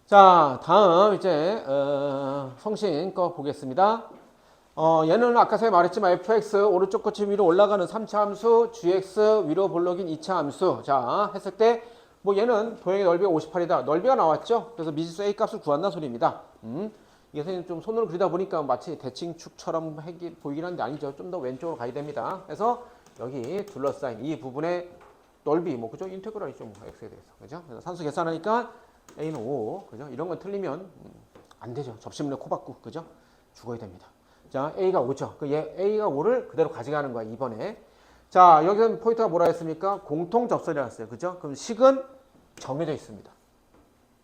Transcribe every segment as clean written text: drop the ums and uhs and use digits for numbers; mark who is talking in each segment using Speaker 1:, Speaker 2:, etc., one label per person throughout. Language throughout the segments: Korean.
Speaker 1: 자, 다음 이제 성신 거 보겠습니다. 얘는 아까 제가 말했지만 fx 오른쪽 끝이 위로 올라가는 3차 함수, gx 위로 볼록인 2차 함수. 자, 했을 때 뭐 얘는 도형의 넓이가 58이다. 넓이가 나왔죠? 그래서 미지수 a 값을 구한다는 소리입니다. 이게 선생님 좀 손으로 그리다 보니까 마치 대칭축처럼 보이긴 한데 아니죠. 좀 더 왼쪽으로 가야 됩니다. 그래서 여기 둘러싸인 이 부분의 넓이, 뭐 그죠? 인테그랄이죠. 뭐 x에 대해서. 그죠? 그래서 산수 계산하니까 a는 5, 그죠? 이런 건 틀리면 안 되죠. 접시문에 코 박고, 그죠? 죽어야 됩니다. 자, a가 5죠. a가 5를 그대로 가져가는 거야, 이번에. 자, 여기서 포인트가 뭐라 했습니까? 공통 접선이라고 했어요. 그죠? 그럼 식은 정해져 있습니다.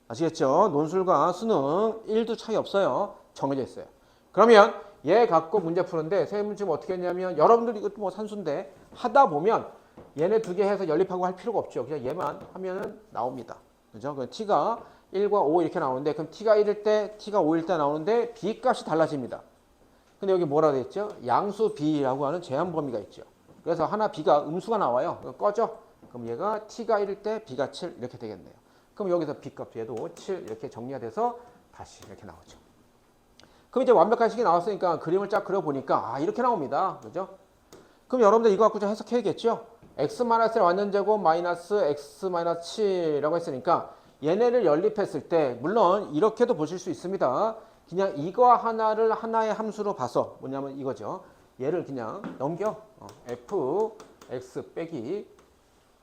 Speaker 1: 아시겠죠? 논술과 수능 1도 차이 없어요. 정해져 있어요. 그러면 얘 갖고 문제 푸는데 선생님은 지금 어떻게 했냐면 여러분들 이것도 뭐 산수인데 하다 보면 얘네 두 개 해서 연립하고 할 필요가 없죠. 그냥 얘만 하면은 나옵니다. 그죠? 그 t가 1과 5 이렇게 나오는데 그럼 t가 1일 때 t가 5일 때 나오는데 b 값이 달라집니다. 근데 여기 뭐라 그랬죠? 양수 b라고 하는 제한 범위가 있죠. 그래서 하나 b가 음수가 나와요. 꺼져. 그럼 얘가 t가 1일 때 b가 7 이렇게 되겠네요. 그럼 여기서 b 값 얘도 7 이렇게 정리가 돼서 다시 이렇게 나오죠. 그럼 이제 완벽한 식이 나왔으니까 그림을 쫙 그려보니까 이렇게 나옵니다. 그죠? 그럼 여러분들 이거 갖고 좀 해석해야겠죠? x-의 완전제곱 마이너스 x-7이라고 했으니까 얘네를 연립했을 때 물론 이렇게도 보실 수 있습니다. 그냥 이거 하나를 하나의 함수로 봐서 뭐냐면 이거죠. 얘를 그냥 넘겨. fx 빼기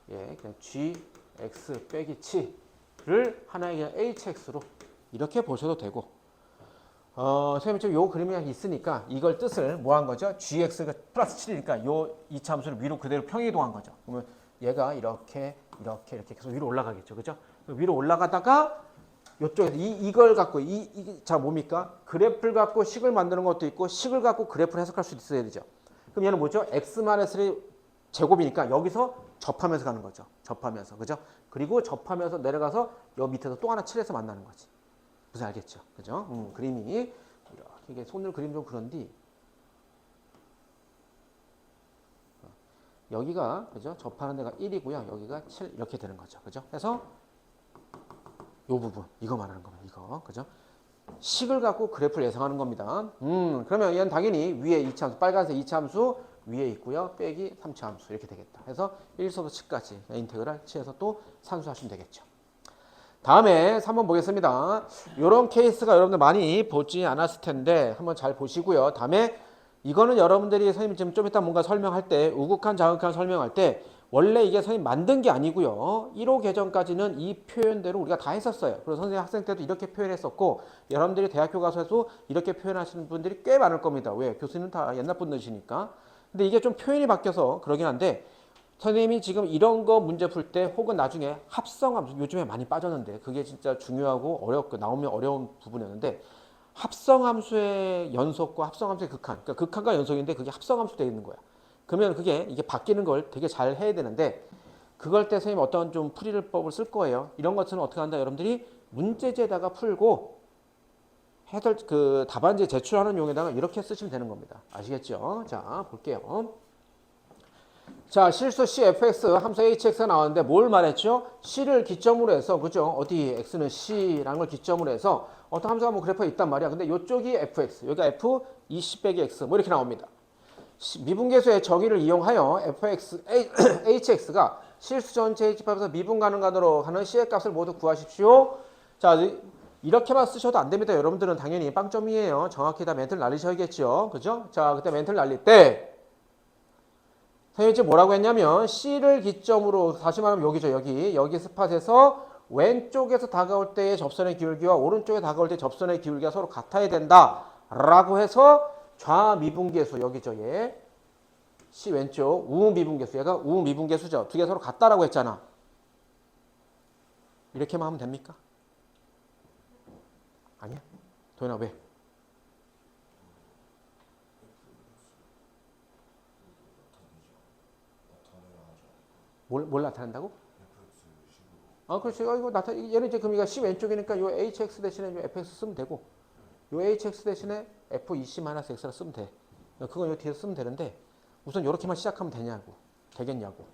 Speaker 1: 그냥 gx 빼기 7을 하나의 그냥 hx로 이렇게 보셔도 되고 선생님 지금 요 그림이 있으니까 이걸 뜻을 뭐 한 거죠? gx가 플러스 7이니까 요 이차 함수를 위로 그대로 평이동한 거죠. 그러면 얘가 이렇게 계속 위로 올라가겠죠. 그죠? 위로 올라가다가 요쪽에서 이걸 갖고 자 뭡니까? 그래프를 갖고 식을 만드는 것도 있고 식을 갖고 그래프를 해석할 수도 있어야 되죠. 그럼 얘는 뭐죠? x-3 제곱이니까 여기서 접하면서 가는 거죠. 접하면서. 그죠? 그리고 접하면서 내려가서 요 밑에서 또 하나 7에서 만나는 거지. 무슨 알겠죠? 그죠? 그림이 이게 손으로 그림 좀 그런디 여기가 그죠? 접하는 데가 1이고요. 여기가 7 이렇게 되는 거죠. 그죠? 그래서 요 부분 이거 말하는 겁니다. 이거 그죠? 식을 갖고 그래프를 예상하는 겁니다. 그러면 얘는 당연히 위에 2차 함수 빨간색 2차 함수 위에 있고요. 빼기 3차 함수 이렇게 되겠다. 그래서 1에서부터 10까지 인테그랄 7에서 또 산수하시면 되겠죠. 다음에 3번 보겠습니다. 이런 케이스가 여러분들 많이 보지 않았을 텐데 한번 잘 보시고요. 다음에 이거는 여러분들이 선생님 지금 좀 이따 뭔가 설명할 때 우극한 자극한 설명할 때 원래 이게 선생님 만든 게 아니고요. 1호 계정까지는 이 표현대로 우리가 다 했었어요. 그래서 선생님 학생 때도 이렇게 표현했었고 여러분들이 대학교 가서도 이렇게 표현하시는 분들이 꽤 많을 겁니다. 왜? 교수님은 다 옛날 분들이시니까. 근데 이게 좀 표현이 바뀌어서 그러긴 한데 선생님이 지금 이런 거 문제 풀 때 혹은 나중에 합성함수 요즘에 많이 빠졌는데 그게 진짜 중요하고 어렵고 나오면 어려운 부분이었는데 합성함수의 연속과 합성함수의 극한 그러니까 극한과 연속인데 그게 합성함수 되어 있는 거야. 그러면 이게 바뀌는 걸 되게 잘 해야 되는데 그걸 때 선생님 어떤 좀 풀이법을 쓸 거예요. 이런 것들은 어떻게 한다 여러분들이 문제지에다가 풀고 해설 그 답안지 제출하는 용에다가 이렇게 쓰시면 되는 겁니다. 아시겠죠? 자 볼게요. 자, 실수 cfx 함수 hx가 나왔는데 뭘 말했죠? c를 기점으로 해서 그죠? 어디 x는 c라는 걸 기점으로 해서 어떤 함수가 뭐 그래프가 있단 말이야. 근데 이쪽이 fx, 여기가 f 20 빼기 x 뭐 이렇게 나옵니다. 미분계수의 정의를 이용하여 fx hx가 실수 전체 h값에서 미분 가능간으로 하는 c의 값을 모두 구하십시오. 자, 이렇게만 쓰셔도 안 됩니다. 여러분들은 당연히 빵점이에요. 정확히 다 멘트를 날리셔야겠죠. 그죠? 자, 그때 멘트를 날릴 때 선생님이 지금 뭐라고 했냐면 C를 기점으로 다시 말하면 여기죠. 여기 스팟에서 왼쪽에서 다가올 때의 접선의 기울기와 오른쪽에 다가올 때 접선의 기울기가 서로 같아야 된다 라고 해서 좌미분계수 여기죠. 얘 C 왼쪽 우미분계수 얘가 우미분계수죠. 두 개 서로 같다라고 했잖아. 이렇게만 하면 됩니까? 아니야. 도현아 왜? 뭘 나타낸다고? 그렇지. 이거 얘는 이제 그럼 이거 C 왼쪽이니까 요 HX 대신에 요 FX 쓰면 되고, 요 HX 대신에 F20-X라 쓰면 돼. 그건 요 뒤에서 쓰면 되는데, 우선 요렇게만 시작하면 되겠냐고.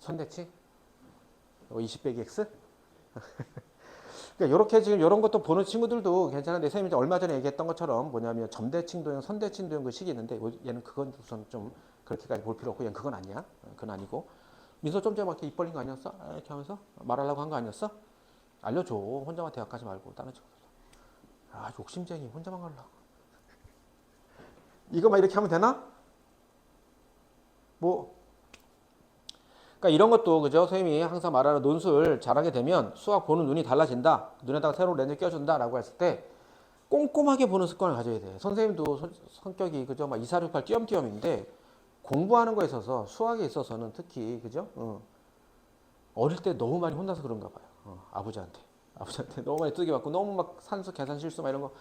Speaker 1: 선대칭? 20 빼기 x? 그러니까 이렇게 지금 이런 것도 보는 친구들도 괜찮은데 선생님이 얼마 전에 얘기했던 것처럼 뭐냐면 점대칭 도형, 선대칭 도형 그 식이 있는데 얘는 그건 우선 좀 그렇게까지 볼 필요 없고 얘는 그건 아니야. 그건 아니고. 민서 좀 전에 막 이렇게 입 벌린 거 아니었어? 이렇게 하면서 말하려고 한 거 아니었어? 알려줘. 혼자만 대학가지 말고 다른 친구들. 아 욕심쟁이 혼자만 가려고. 이거만 이렇게 하면 되나? 뭐 그러니까 이런 것도 그죠? 선생님이 항상 말하는 논술 잘하게 되면 수학 보는 눈이 달라진다. 눈에다가 새로운 렌즈 껴준다라고 했을 때 꼼꼼하게 보는 습관을 가져야 돼. 선생님도 성격이 그죠? 막 2468 띄엄띄엄인데 공부하는 거에 있어서 수학에 있어서는 특히 그죠? 어릴 때 너무 많이 혼나서 그런가 봐요. 아버지한테 너무 많이 두들겨 맞고 너무 막 산수 계산 실수 막 이런 거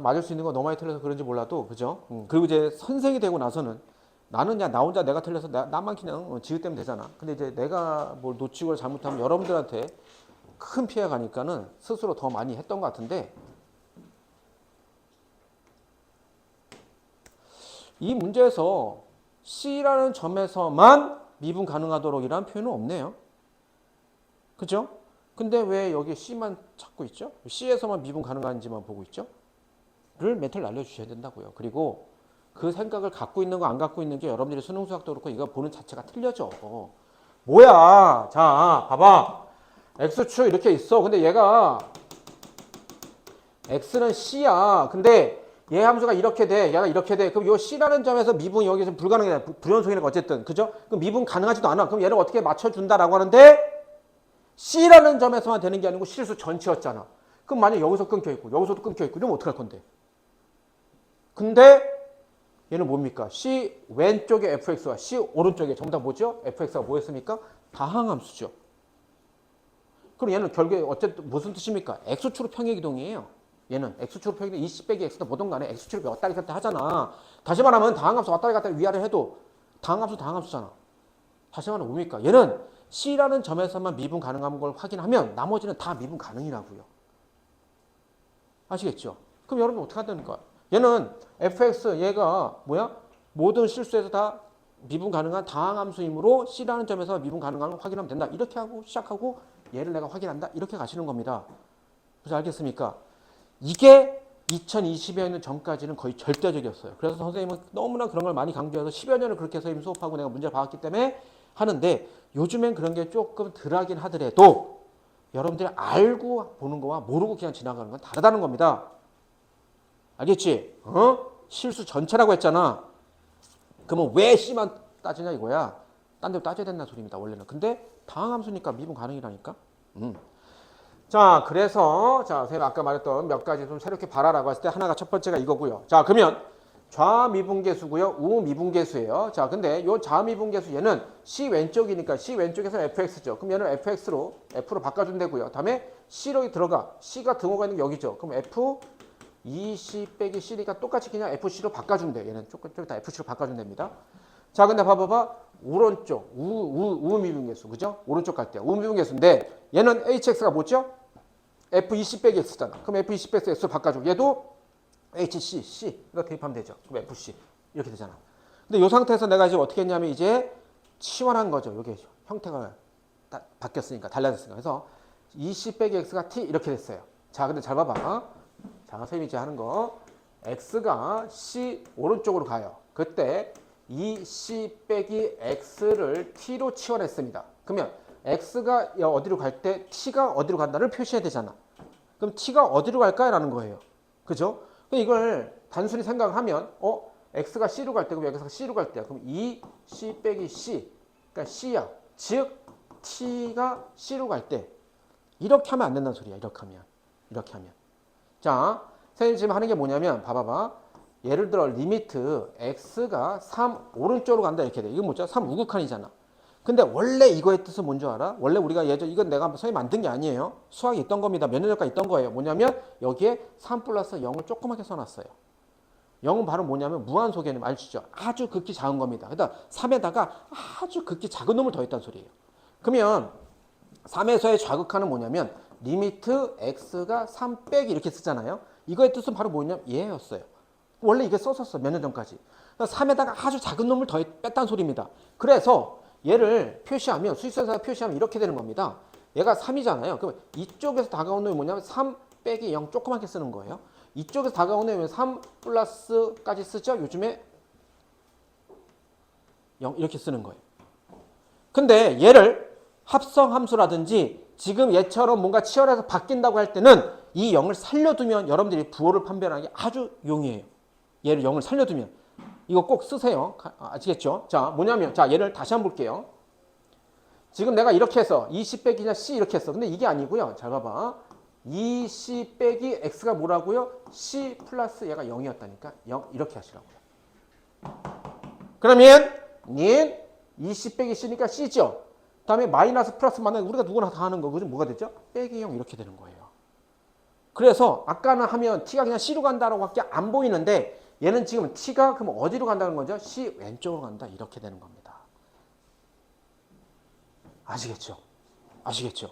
Speaker 1: 맞을 수 있는 거 너무 많이 틀려서 그런지 몰라도 그죠? 그리고 이제 선생이 되고 나서는 나는 그냥 나 혼자 내가 틀려서 나만 그냥 지읒대면 되잖아. 근데 이제 내가 뭘 놓치고 잘못하면 여러분들한테 큰 피해가 가니까는 스스로 더 많이 했던 것 같은데 이 문제에서 C라는 점에서만 미분 가능하도록이라는 표현은 없네요. 그죠? 근데 왜 여기 C만 찾고 있죠? C에서만 미분 가능한지만 보고 있죠? 를 멘트를 알려주셔야 된다고요. 그리고 그 생각을 갖고 있는 거 안 갖고 있는 게 여러분들이 수능 수학도 그렇고 이거 보는 자체가 틀려져. 뭐야? 자, 봐봐. X축 이렇게 있어. 근데 얘가 X는 C야. 근데 얘 함수가 이렇게 돼. 얘가 이렇게 돼. 그럼 이 C라는 점에서 미분이 여기서 불가능해. 불연속이니까 어쨌든. 그죠? 그럼 미분 가능하지도 않아. 그럼 얘를 어떻게 맞춰준다라고 하는데 C라는 점에서만 되는 게 아니고 실수 전체였잖아. 그럼 만약 여기서 끊겨있고 여기서도 끊겨있고 이러면 어떡할 건데? 근데 얘는 뭡니까? C 왼쪽에 fx와 C 오른쪽에 전부 다 뭐죠? fx가 뭐였습니까? 다항함수죠. 그럼 얘는 결국에 어쨌든 무슨 뜻입니까? x축으로 평행이동이에요. 얘는 x축으로 평행이동 20 빼기 x도 뭐든 간에 x축으로 왔다 갔다 하잖아. 다시 말하면 다항함수 왔다 갔다 위아래 해도 다항함수잖아. 다시 말하면 뭡니까? 얘는 C라는 점에서만 미분 가능한 걸 확인하면 나머지는 다 미분 가능이라고요. 아시겠죠? 그럼 여러분 어떻게 해야 됩니까? 얘는 fx 얘가 뭐야? 모든 실수에서 다 미분 가능한 다항함수이므로 C라는 점에서 미분 가능한 걸 확인하면 된다. 이렇게 하고 시작하고 얘를 내가 확인한다. 이렇게 가시는 겁니다. 그래서 알겠습니까? 이게 2020여 년 전까지는 거의 절대적이었어요. 그래서 선생님은 너무나 그런 걸 많이 강조해서 10여 년을 그렇게 선생님 수업하고 내가 문제를 봐왔기 때문에 하는데 요즘엔 그런 게 조금 덜하긴 하더라도 여러분들이 알고 보는 거와 모르고 그냥 지나가는 건 다르다는 겁니다. 알겠지? 실수 전체라고 했잖아. 그러면 왜 C만 따지냐 이거야. 딴 데로 따져야 된다는 소리입니다. 원래는. 근데 다항함수니까 미분 가능이라니까. 자, 그래서 자, 선생님 아까 말했던 몇 가지 좀 새롭게 봐라라고 했을 때 하나가 첫 번째가 이거고요. 자, 그러면 좌미분계수고요. 우미분계수예요. 자, 근데 요 좌미분계수 얘는 C 왼쪽이니까 C 왼쪽에서 fx죠. 그럼 얘는 fx로 f로 바꿔준다고요. 다음에 C로 들어가. C가 등호가 있는 게 여기죠. 그럼 f 2C 빼기 C니까 똑같이 그냥 FC로 바꿔준대. 얘는 조금 다 FC로 바꿔준답니다. 자, 근데 봐봐봐. 오른쪽, 우미분계수. 그죠? 오른쪽 갈 때. 우미분계수인데 얘는 HX가 뭐죠? F20 빼기 X잖아. 그럼 F20 빼기 X로 바꿔줘. 얘도 HC, C. 이거 대입하면 되죠. 그럼 FC. 이렇게 되잖아. 근데 이 상태에서 내가 이제 어떻게 했냐면 이제 치환한 거죠. 이게 형태가 바뀌었으니까, 달라졌으니까. 그래서 20 빼기 X가 T 이렇게 됐어요. 자, 근데 잘 봐봐. 자, 선생님이 이제 하는 거 x가 c 오른쪽으로 가요. 그때 이 c 빼기 x를 t로 치환했습니다. 그러면 x가 어디로 갈 때 t가 어디로 간다를 표시해야 되잖아. 그럼 t가 어디로 갈까라는 거예요. 그죠? 그럼 이걸 단순히 생각하면 x가 c로 갈 때, 그럼 x가 c로 갈 때, 그럼 이 c 빼기 c, 그러니까 c야. 즉 t가 c로 갈 때 이렇게 하면 안 된다는 소리야. 이렇게 하면. 자, 선생님 지금 하는 게 뭐냐면 봐봐봐. 예를 들어 리미트 x가 3 오른쪽으로 간다 이렇게 돼. 이건 뭐죠? 3 우극한이잖아. 근데 원래 이거의 뜻은 뭔지 알아? 원래 우리가 예전 이건 내가 선생님 만든 게 아니에요. 수학에 있던 겁니다. 몇 년 전까지 있던 거예요. 뭐냐면 여기에 3 플러스 0을 조그맣게 써놨어요. 0은 바로 뭐냐면 무한소개는 알시죠? 아주 극히 작은 겁니다. 그러니까 3에다가 아주 극히 작은 놈을 더했다는 소리예요. 그러면 3에서의 좌극한은 뭐냐면 리미트 x가 3 빼기 이렇게 쓰잖아요. 이거의 뜻은 바로 뭐냐면 얘였어요. 원래 이게 썼었어. 몇 년 전까지. 3에다가 아주 작은 놈을 더 뺐다는 소리입니다. 그래서 얘를 표시하면 수직선상에 표시하면 이렇게 되는 겁니다. 얘가 3이잖아요. 그럼 이쪽에서 다가오는 놈이 뭐냐면 3 빼기 0 조그맣게 쓰는 거예요. 이쪽에서 다가오는 놈이 3 플러스까지 쓰죠. 요즘에 0 이렇게 쓰는 거예요. 근데 얘를 합성함수라든지 지금 얘처럼 뭔가 치열해서 바뀐다고 할 때는 이 0을 살려두면 여러분들이 부호를 판별하는 게 아주 용이해요. 얘를 0을 살려두면. 이거 꼭 쓰세요. 아시겠죠? 자, 뭐냐면, 자, 얘를 다시 한번 볼게요. 지금 내가 이렇게 해서 2C 빼기 C 이렇게 했어. 근데 이게 아니고요. 잘 봐봐. 2C 빼기 X가 뭐라고요? C 플러스 얘가 0이었다니까. 0 이렇게 하시라고요. 그러면 닌 2C 빼기 C니까 C죠. 그 다음에 마이너스 플러스 만나면 우리가 누구나 다 하는 거. 그죠? 뭐가 되죠? 빼기 0 이렇게 되는 거예요. 그래서 아까는 하면 T가 그냥 C로 간다라고 밖에 안 보이는데 얘는 지금 T가 그럼 어디로 간다는 거죠? C 왼쪽으로 간다. 이렇게 되는 겁니다. 아시겠죠? 아시겠죠?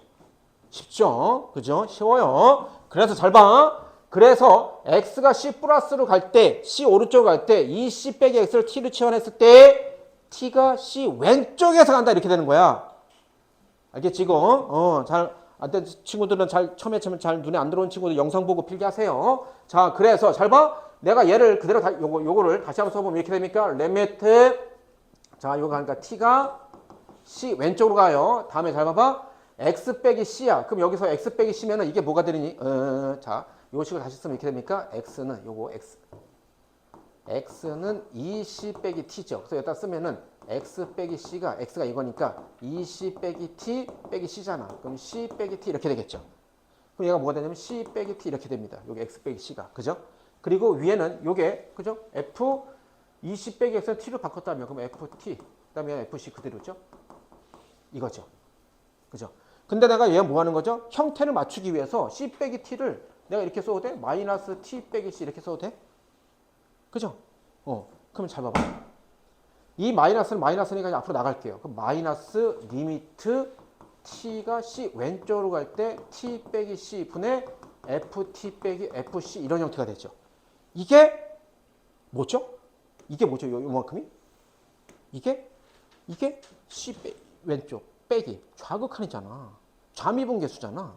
Speaker 1: 쉽죠? 그죠? 쉬워요. 그래서 잘 봐. 그래서 X가 C 플러스로 갈 때, C 오른쪽으로 갈 때, 이 C 빼기 X를 T로 치환했을 때 T가 C 왼쪽에서 간다. 이렇게 되는 거야. 알겠지, 이거? 잘, 안 된 친구들은 처음에 잘 눈에 안 들어온 친구들 영상 보고 필기하세요. 자, 그래서 잘 봐. 내가 얘를 그대로 요거를 다시 한번 써보면 이렇게 됩니까? 리미트. 자, 요거 하니까 T가 C 왼쪽으로 가요. 다음에 잘 봐봐. X 빼기 C야. 그럼 여기서 X 빼기 C면은 이게 뭐가 되느니? 자, 요 식으로 다시 쓰면 이렇게 됩니까? X는 요거 X는 2C 빼기 T죠. 그래서 여기다 쓰면은 X 빼기 C가 X가 이거니까 2C 빼기 T 빼기 C잖아. 그럼 C 빼기 T 이렇게 되겠죠. 그럼 얘가 뭐가 되냐면 C 빼기 T 이렇게 됩니다. 여기 X 빼기 C가. 그죠? 그리고 위에는 요게 그죠? F 2C 빼기 X는 T로 바꿨다면 그럼 FT 그다음에 FC 그대로죠. 이거죠. 그죠? 근데 내가 얘 뭐 하는 거죠? 형태를 맞추기 위해서 C 빼기 T를 내가 이렇게 써도 돼? 마이너스 T 빼기 C 이렇게 써도 돼? 그죠? 그럼 잘 봐봐. 이 마이너스는 마이너스니까 앞으로 나갈게요. 그럼 마이너스 리미트 T가 C 왼쪽으로 갈 때 T 빼기 C 분의 FT 빼기 FC 이런 형태가 되죠. 이게 뭐죠? 이게 뭐죠? 요만큼이? 이게 C 왼쪽 빼기 좌극한이잖아. 좌미분계수잖아.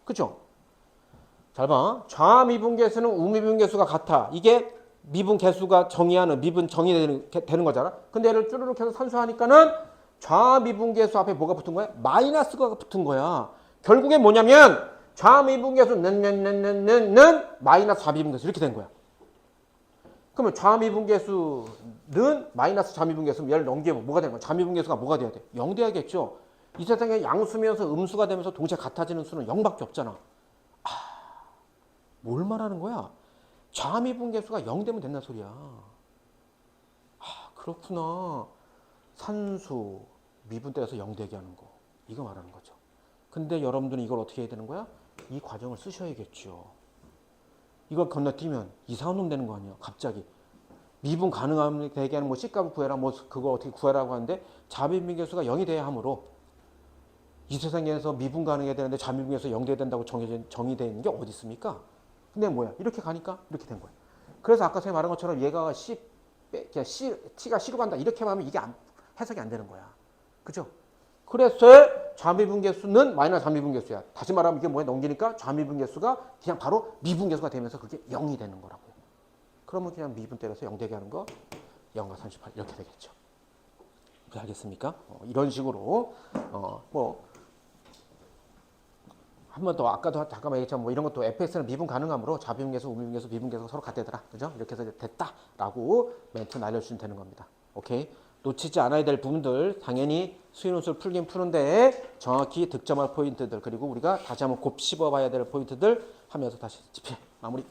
Speaker 1: 그죠? 잘 봐. 좌미분계수는 우미분계수가 같아. 이게 미분계수가 정의하는 미분 정의되는 거잖아. 근데 얘를 쭈르륵 해서 산수하니까는 좌미분계수 앞에 뭐가 붙은 거야? 마이너스가 붙은 거야. 결국에 뭐냐면 좌미분계수는 마이너스 좌미분계수 이렇게 된 거야. 그러면 좌미분계수는 마이너스 좌미분계수면 얘를 넘기면 뭐가 되는 거야? 좌미분계수가 뭐가 돼야 돼? 0 돼야겠죠. 이 세상에 양수면서 음수가 되면서 동시에 같아지는 수는 0밖에 없잖아. 뭘 말하는 거야? 좌미분계수가 0 되면 된다는 소리야. 그렇구나. 산수 미분 때려서 0 되게 하는 거. 이거 말하는 거죠. 근데 여러분들은 이걸 어떻게 해야 되는 거야? 이 과정을 쓰셔야겠죠. 이걸 건너뛰면 이상한 놈 되는 거 아니야. 갑자기. 미분 가능하면 되게 하는 뭐 C값을 구해라 뭐 그거 어떻게 구해라고 하는데 좌미분계수가 0이 돼야 하므로 이 세상에서 미분 가능해야 되는데 좌미분계수 0 돼야 된다고 정의되어 있는 게 어디 있습니까? 근데 뭐야? 이렇게 가니까 이렇게 된 거야. 그래서 아까 제가 말한 것처럼 얘가 T가 C로 간다 이렇게 하면 이게 해석이 안 되는 거야. 그죠? 그래서 좌미분계수는 마이너스 좌미분계수야. 다시 말하면 이게 뭐야? 넘기니까 좌미분계수가 그냥 바로 미분계수가 되면서 그게 0이 되는 거라고요. 그러면 그냥 미분 때려서 0 되게 하는 거 0과 38 이렇게 되겠죠. 알겠습니까? 이런 식으로 한 번 더 아까도 잠깐만 얘기했지만 뭐 이런 것도 fx는 미분 가능하므로 좌미분계수, 우미분계수, 미분계수가 서로 같대더라. 그죠? 이렇게 해서 됐다라고 멘트 날려주시면 되는 겁니다. 오케이? 놓치지 않아야 될 부분들 당연히 수인원수를 풀긴 푸는데 정확히 득점할 포인트들 그리고 우리가 다시 한번 곱씹어 봐야 될 포인트들 하면서 다시 집필 마무리.